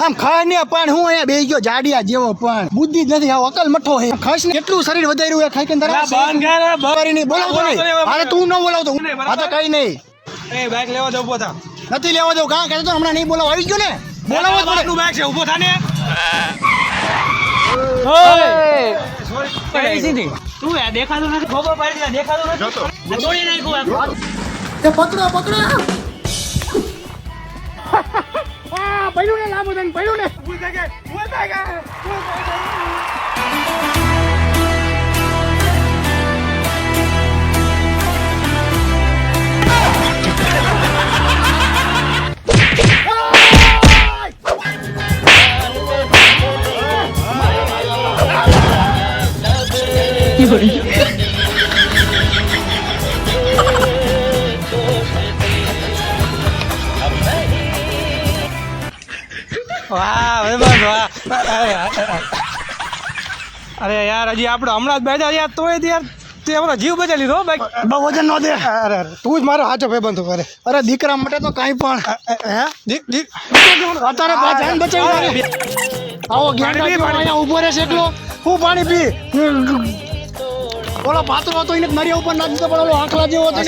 આમ ખાય ને પણ હું અહીંયા બેહી ગયો જાડિયા જેવો પણ બુદ્ધિ જ નથી આવ અકલ મઠો હે ખાસ ને કેટલું શરીર વધાર્યું હે ખાઈ કે તારા બંધ નહીં બોલાવતો નહીં અરે તું ન બોલાવતો આ તો કઈ નહીં એ બાઈક લેવા દો ઉભો થા નથી લેવા દઉં કાં કહેતો હમણાં નહીં બોલાવ આવી ગયો ને બોલાવો જ પડે બાઈક છે ઉભો થા ને તું દેખાતો નથી ખોબો પાડી દેખાતો નથી તોડી નાખ્યું એ પકડો પકડો આ પડ્યું ને લાંબુ થઈને પડ્યું ને વાહ ભાઈ વાહ અરે યાર હજી આપણે હમણાં જ બેઠા યાર તોય યાર તે આપણો જીવ બચાવી લીધો બાઈક બહુ વજન ન દે અરે તું જ મારો સાચો ભાઈબંધ કરે અરે દીકરા માટે તો કાંઈ પણ હે અત્યારે જાન બચાવી આવો અહીંયા ઊભો રહેશે એકલો હું પાણી પી ઓલો પાત્રો હતો એને મારી ઉપર નાખી દીધો પણ ઓલો આખલા જેવો હતો